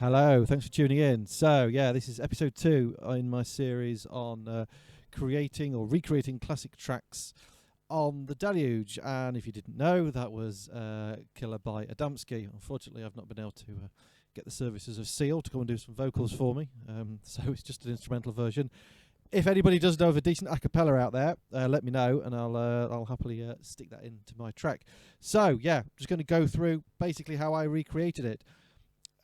Hello, thanks for tuning in. So, yeah, this is episode 2 in my series on creating or recreating classic tracks on the Deluge. And if you didn't know, that was Killer by Adamski. Unfortunately, I've not been able to get the services of Seal to come and do some vocals for me. So it's just an instrumental version. If anybody does know of a decent a cappella out there, let me know, and I'll happily stick that into my track. So, yeah, just going to go through basically how I recreated it.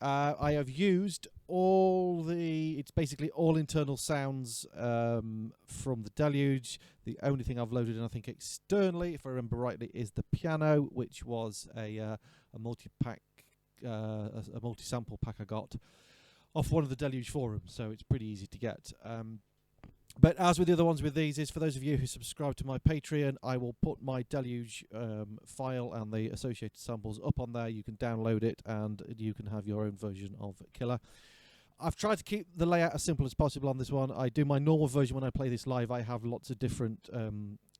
I have used it's basically all internal sounds from the Deluge. The only thing I've loaded in, I think, externally, if I remember rightly, is the piano, which was a multi-pack, a multi-sample pack I got off one of the Deluge forums, so it's pretty easy to get. But as with the other ones with these, is for those of you who subscribe to my Patreon, I will put my Deluge file and the associated samples up on there. You can download it and you can have your own version of Killer. I've tried to keep the layout as simple as possible on this one. I do my normal version when I play this live. I have lots of different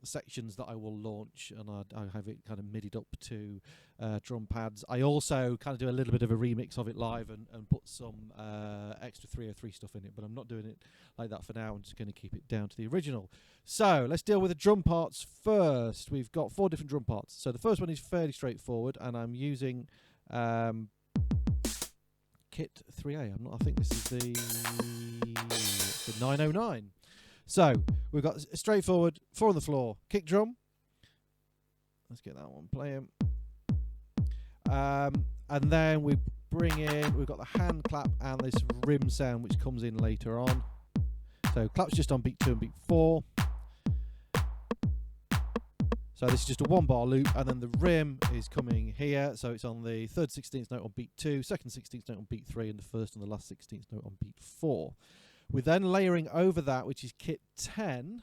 sections that I will launch, and I have it kind of midied up to drum pads. I also kind of do a little bit of a remix of it live and put some extra 303 stuff in it, but I'm not doing it like that for now. I'm just going to keep it down to the original. So let's deal with the drum parts first. We've got 4 different drum parts. So the first one is fairly straightforward, and I'm using Kit 3A. I think this is the 909. So we've got a straightforward 4 on the floor kick drum. Let's get that one playing. And then we've got the hand clap and this rim sound which comes in later on. So clap's just on beat 2 and beat 4. So this is just a 1-bar loop, and then the rim is coming here. So it's on the 3rd 16th note on beat 2, 2nd 16th note on beat 3, and the 1st and the last 16th note on beat 4. We're then layering over that, which is kit 10.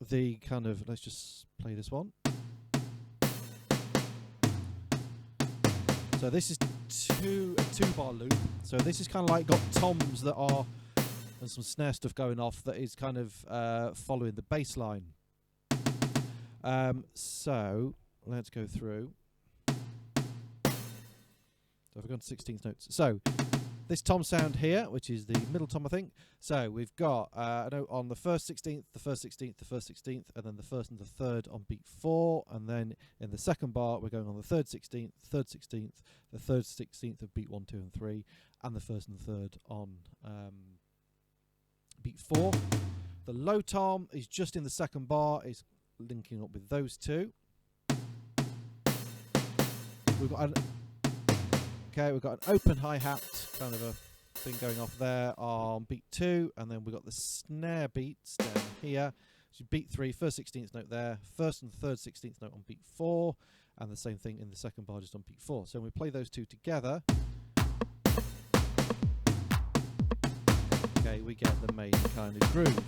The kind of, let's just play this one. So this is a 2-bar loop. So this is kind of like got toms that are, and some snare stuff going off that is kind of following the bass line. So let's go through. So I've gone to 16th notes. So this tom sound here, which is the middle tom, I think. So we've got a note on the 1st 16th, the 1st 16th, the 1st 16th, and then the 1st and the 3rd on beat 4. And then in the 2nd bar, we're going on the 3rd 16th, 3rd 16th, the 3rd 16th of beat 1, 2, and 3, and the 1st and the 3rd on beat 4. The low tom is just in the 2nd bar, is linking up with those two. We've got we've got an open hi-hat, kind of a thing going off there on beat 2, and then we've got the snare beats down here. So beat 3, 1st 16th note there, 1st and 3rd 16th note on beat 4, and the same thing in the 2nd bar just on beat 4. So when we play those two together, we get the main kind of groove.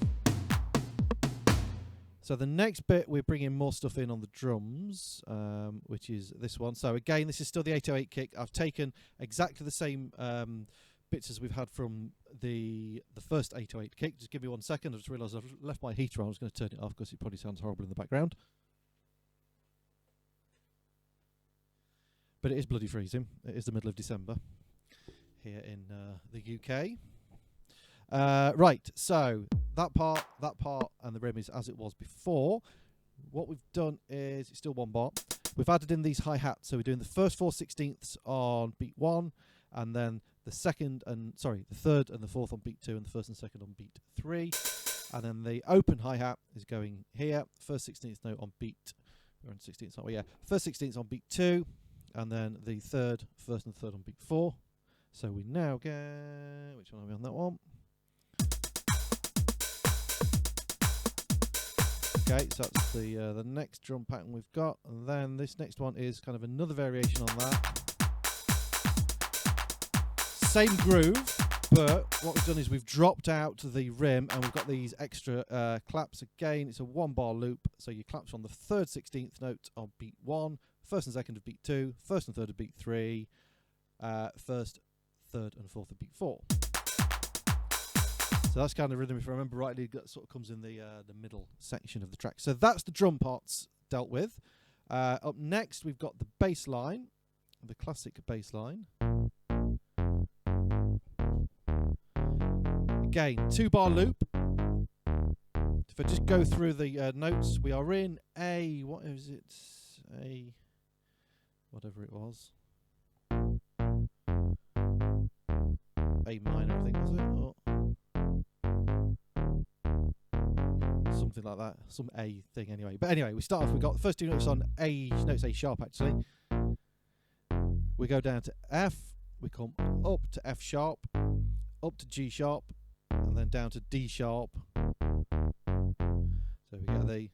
So the next bit, we're bringing more stuff in on the drums, which is this one. So again, this is still the 808 kick. I've taken exactly the same bits as we've had from the first 808 kick. Just give me 1 second. I just realised I've left my heater on. I was going to turn it off because it probably sounds horrible in the background. But it is bloody freezing. It is the middle of December here in the UK. Right, so that part, and the rim is as it was before. What we've done is, it's still 1 bar. We've added in these hi-hats, so we're doing the first 4 16ths on beat 1, and then the 3rd and the 4th on beat 2, and the 1st and 2nd on beat 3. And then the open hi-hat is going here, 1st 16th note on beat, we're on 16th, aren't we? Yeah, 1st 16th on beat 2, and then the 1st and 3rd on beat 4. So we now get, which one are we on that one? Okay, so that's the next drum pattern we've got, and then this next one is kind of another variation on that. Same groove, but what we've done is we've dropped out the rim, and we've got these extra claps. Again, it's a 1-bar loop, so your claps on the 3rd 16th note on beat 1, 1st and 2nd of beat 2, 1st and 3rd of beat 3, 1st, 3rd and 4th of beat 4. So that's kind of rhythm, if I remember rightly, that sort of comes in the middle section of the track. So that's the drum parts dealt with. Up next, we've got the bass line. the classic bass line. Again, 2-bar loop. If I just go through the notes, we are in A, what is it? A, whatever it was. A minor, I think, was it? Or something like that. Some A thing anyway. But anyway, we start off, we've got the first two notes on A, notes A sharp actually. We go down to F, we come up to F sharp, up to G sharp, and then down to D sharp. So we get the...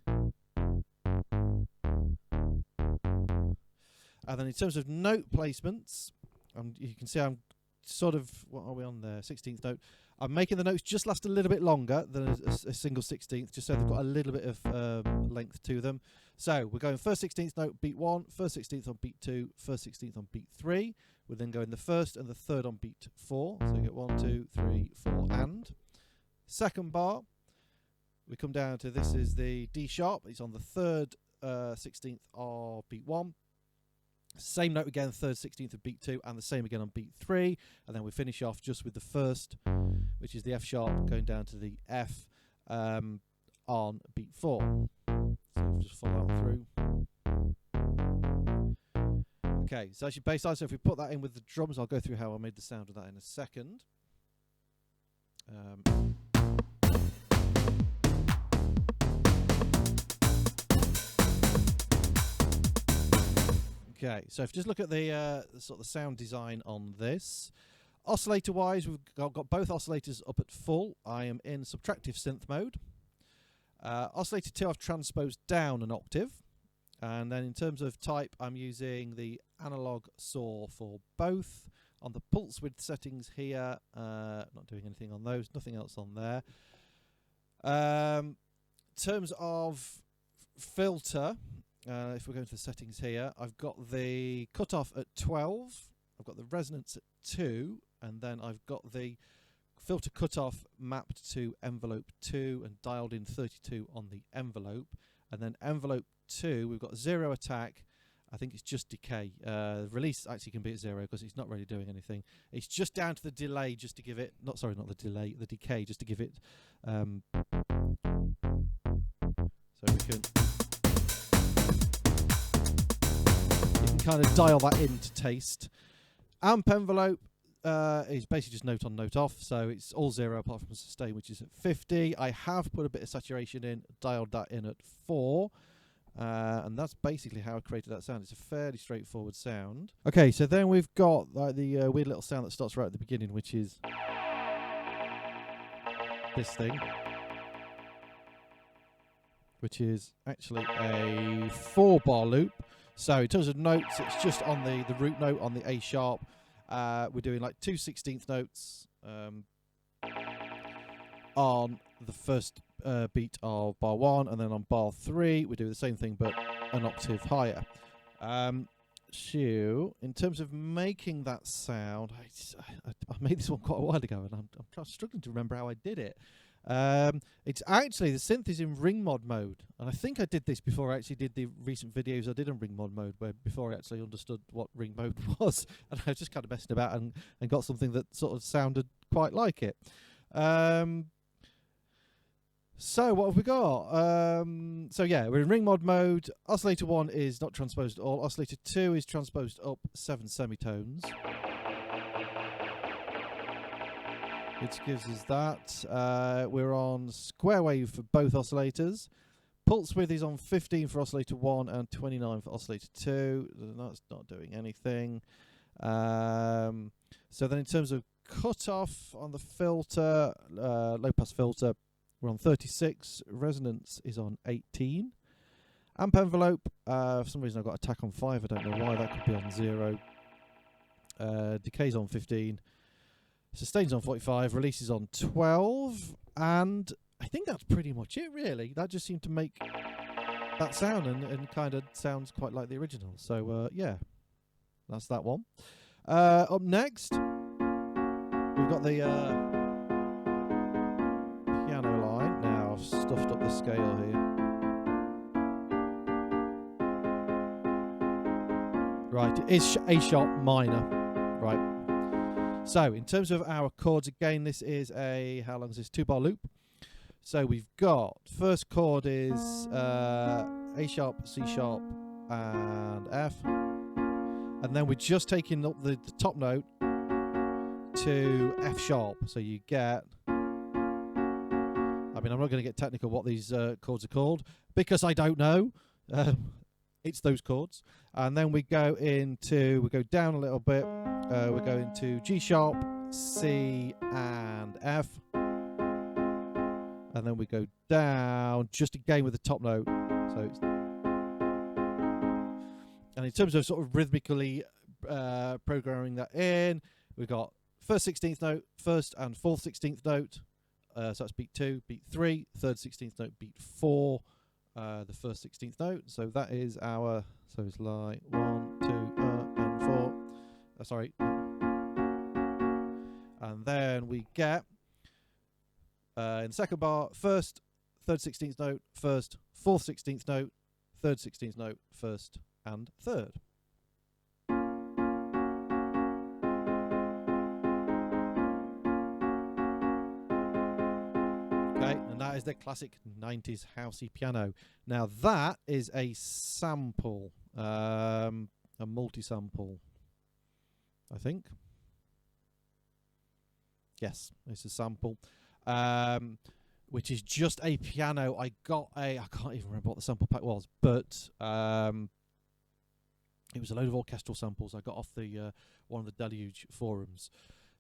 And then in terms of note placements, you can see I'm sort of, what are we on there? 16th note. I'm making the notes just last a little bit longer than a single 16th, just so they've got a little bit of length to them. So we're going first 16th note, beat 1, first 16th on beat 2, first 16th on beat 3. We're then going the first and the third on beat 4. So you get 1, 2, 3, 4, and. Second bar, we come down to, this is the D sharp. It's on the third 16th of beat 1. Same note again, third 16th of beat 2, and the same again on beat 3. And then we finish off just with the first, which is the F sharp, going down to the F on beat 4. So we'll just follow that through. Okay, so that's your bass line. So if we put that in with the drums, I'll go through how I made the sound of that in a second. Okay, so if you just look at the sort of sound design on this, oscillator wise, we've got both oscillators up at full. I am in subtractive synth mode. Oscillator 2 I've transposed down an octave, and then in terms of type I'm using the analog saw for both. On the pulse width settings here, not doing anything on those, nothing else on there. In terms of filter, if we're going to the settings here, I've got the cutoff at 12, I've got the resonance at 2, and then I've got the filter cutoff mapped to envelope 2 and dialed in 32 on the envelope. And then envelope 2, we've got 0 attack, I think it's just decay. Release actually can be at 0 because it's not really doing anything. It's just down to the delay just to give it, not the delay, the decay just to give it, so we can kind of dial that in to taste. Amp envelope is basically just note on, note off, so it's all 0 apart from sustain, which is at 50. I have put a bit of saturation in, dialed that in at 4, and that's basically how I created that sound. It's a fairly straightforward sound. Okay, so then we've got like the weird little sound that starts right at the beginning, which is this thing, which is actually a 4-bar loop. So in terms of notes, it's just on the root note on the A sharp. We're doing like 2 16th notes on the first beat of bar 1, and then on bar 3 we do the same thing but an octave higher. In terms of making that sound, I made this one quite a while ago, and I'm struggling to remember how I did it. It's actually, the synth is in ring mod mode, and I think I did this before I actually did the recent videos I did in ring mod mode, where before I actually understood what ring mode was, and I was just kind of messing about and got something that sort of sounded quite like it. So what have we got? So yeah, we're in ring mod mode. Oscillator 1 is not transposed at all. Oscillator 2 is transposed up 7 semitones, which gives us that. We're on square wave for both oscillators. Pulse width is on 15 for oscillator 1 and 29 for oscillator 2. That's not doing anything. So then in terms of cutoff on the filter, low pass filter, we're on 36. Resonance is on 18. Amp envelope, for some reason I've got attack on 5. I don't know why. That could be on 0. Decay's on 15. Sustain's on 45, release is on 12, and I think that's pretty much it, really. That just seemed to make that sound and kind of sounds quite like the original. So, yeah, that's that one. Up next, we've got the piano line. Now, I've stuffed up the scale here. Right, it is A sharp minor. Right. So in terms of our chords, again, this is a, how long is this? 2-bar loop. So we've got, first chord is A sharp, C sharp, and F. And then we're just taking up the top note to F sharp. So you get, I mean, I'm not going to get technical what these chords are called because I don't know. It's those chords. And then we go down a little bit. We're going to G sharp, C, and F. And then we go down just again with the top note. So it's, and in terms of sort of rhythmically programming that in, we've got first 16th note, first and fourth 16th note. So that's beat 2, beat 3, third 16th note, beat 4, the first 16th note. So that is our, so it's like 1, 2, and 4. Sorry. And then we get in the second bar, first, third 16th note, first, fourth 16th note, third 16th note, first, and third. Okay, and that is the classic 90s housey piano. Now that is a sample, a multi-sample, I think. Yes, it's a sample. Which is just a piano. I can't even remember what the sample pack was, but it was a load of orchestral samples I got off the one of the Deluge forums.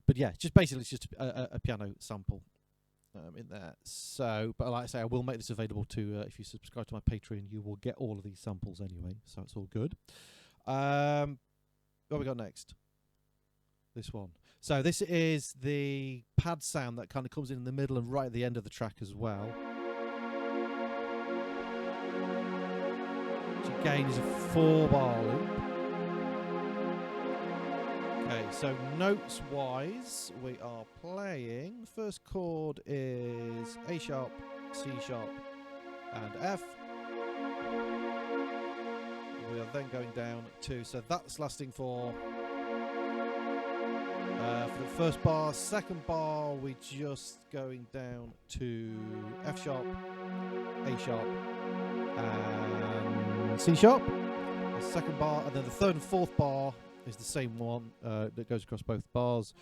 But yeah, just basically it's just a piano sample in there. So, but like I say, I will make this available to if you subscribe to my Patreon, you will get all of these samples anyway. So it's all good. What we got next? This one. So this is the pad sound that kind of comes in the middle and right at the end of the track as well. Which again is a 4-bar loop. Okay, so notes wise, we are playing. First chord is A sharp, C sharp, and F. We are then going down to, so that's lasting for the first bar. Second bar, we're just going down to F sharp, A sharp, and C sharp. The second bar, and then the third and fourth bar is the same one that goes across both bars,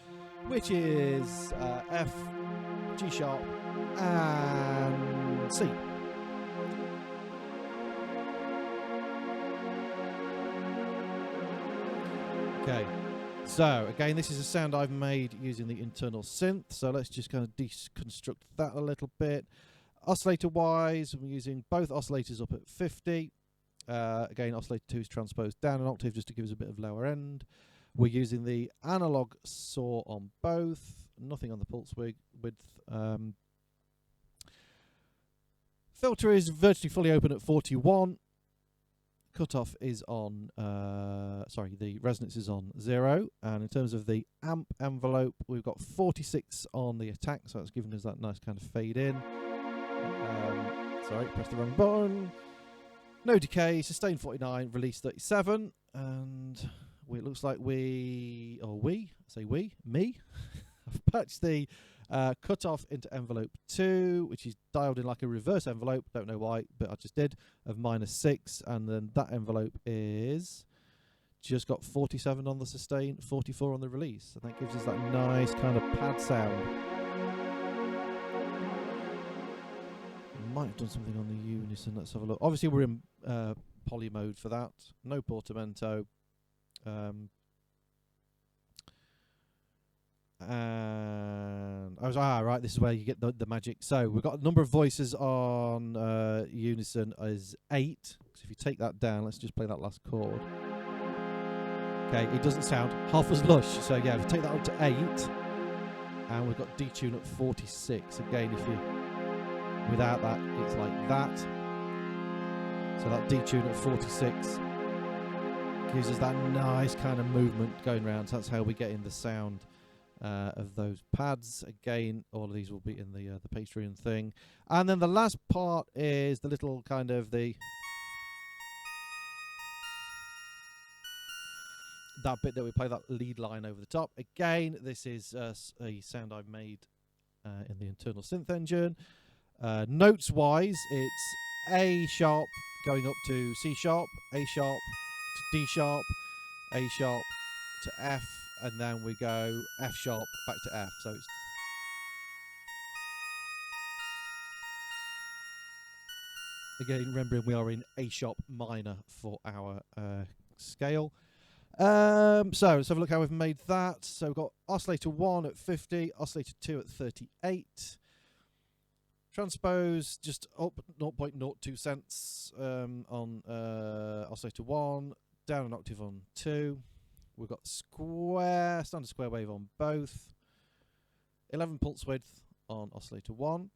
which is F, G sharp, and C. Okay, so again, this is a sound I've made using the internal synth, so let's just kind of deconstruct that a little bit. Oscillator wise, I'm using both oscillators up at 50. Again, oscillator 2 is transposed down an octave just to give us a bit of lower end. We're using the analog saw on both, nothing on the pulse width. Filter is virtually fully open at 41. Cutoff is on, the resonance is on 0. And in terms of the amp envelope, we've got 46 on the attack, so that's giving us that nice kind of fade in. Pressed the wrong button. No decay, sustain 49, release 37, and it looks like me, I've patched the cutoff into envelope 2, which is dialed in like a reverse envelope, don't know why, but I just did, of -6, and then that envelope is just got 47 on the sustain, 44 on the release, and that gives us that nice kind of pad sound. Might have done something on the unison. Let's have a look. Obviously, we're in poly mode for that. No portamento. And I was right. This is where you get the magic. So we've got a number of voices on unison as 8. So if you take that down, let's just play that last chord. Okay, it doesn't sound half as lush. So yeah, if you take that up to 8, and we've got detune at 46. Again, if you without that, it's like that. So that detune at 46 gives us that nice kind of movement going around. So that's how we get in the sound of those pads. Again, all of these will be in the Patreon thing. And then the last part is the little kind of the that bit that we play, that lead line over the top. Again, this is a sound I've made in the internal synth engine. Notes wise, it's A sharp going up to C sharp, A sharp to D sharp, A sharp to F, and then we go F sharp back to F. So it's again, remembering we are in A sharp minor for our scale. So let's have a look how we've made that. So we've got oscillator 1 at 50, oscillator 2 at 38. Transpose just up 0.02 cents on oscillator 1, down an octave on 2. We've got standard square wave on both. 11 pulse width on oscillator 1.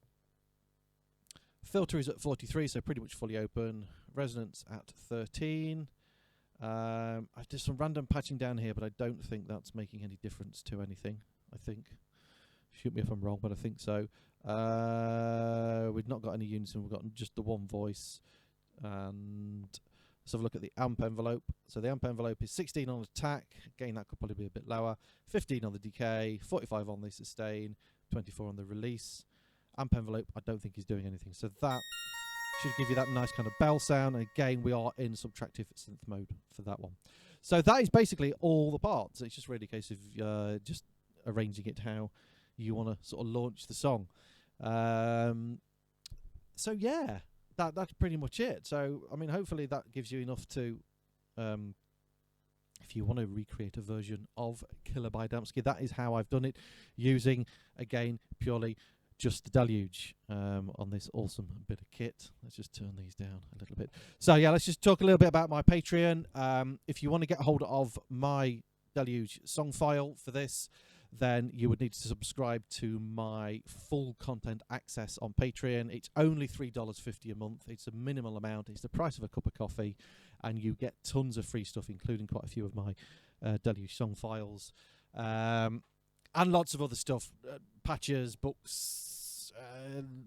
Filter is at 43, so pretty much fully open. Resonance at 13. I've did some random patching down here, but I don't think that's making any difference to anything. I think. Shoot me if I'm wrong, but I think so. We've not got any unison, we've got just the one voice. And let's have a look at the amp envelope. So the amp envelope is 16 on attack. Again, that could probably be a bit lower. 15 on the decay, 45 on the sustain, 24 on the release. Amp envelope, I don't think is doing anything. So that should give you that nice kind of bell sound. And again, we are in subtractive synth mode for that one. So that is basically all the parts. It's just really a case of just arranging it how you want to sort of launch the song. So yeah, that's pretty much it. So I mean, hopefully that gives you enough to, if you want to recreate a version of Killer by Adamski, that is how I've done it, using again purely just the Deluge on this awesome bit of kit. Let's just turn these down a little bit. So yeah, let's just talk a little bit about my Patreon. If you want to get hold of my Deluge song file for this, then you would need to subscribe to my full content access on Patreon. It's only $3.50 a month. It's a minimal amount. It's the price of a cup of coffee, and you get tons of free stuff, including quite a few of my Deluge song files, and lots of other stuff, patches, books,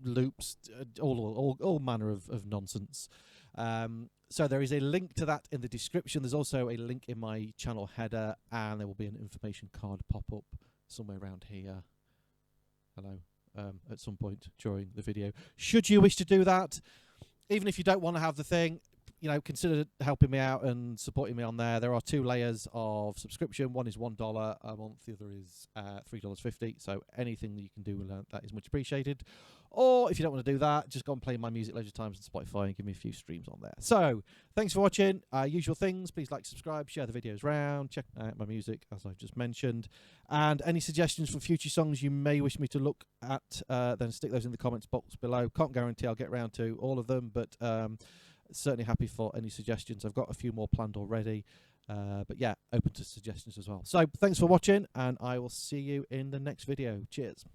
loops, all manner of nonsense. So there is a link to that in the description. There's also a link in my channel header, and there will be an information card pop up somewhere around here. Hello. At some point during the video. Should you wish to do that, even if you don't want to have the thing, you know, consider helping me out and supporting me on there. There are 2 layers of subscription. One is $1 a month. The other is $3.50. So anything that you can do with that is much appreciated. Or if you don't want to do that, just go and play my Music Leisure Times on Spotify and give me a few streams on there. So thanks for watching. Usual things. Please like, subscribe, share the videos around, check out my music as I've just mentioned. And any suggestions for future songs you may wish me to look at, then stick those in the comments box below. Can't guarantee I'll get around to all of them, but certainly happy for any suggestions. I've got a few more planned already, but yeah, open to suggestions as well. So thanks for watching, and I will see you in the next video. Cheers.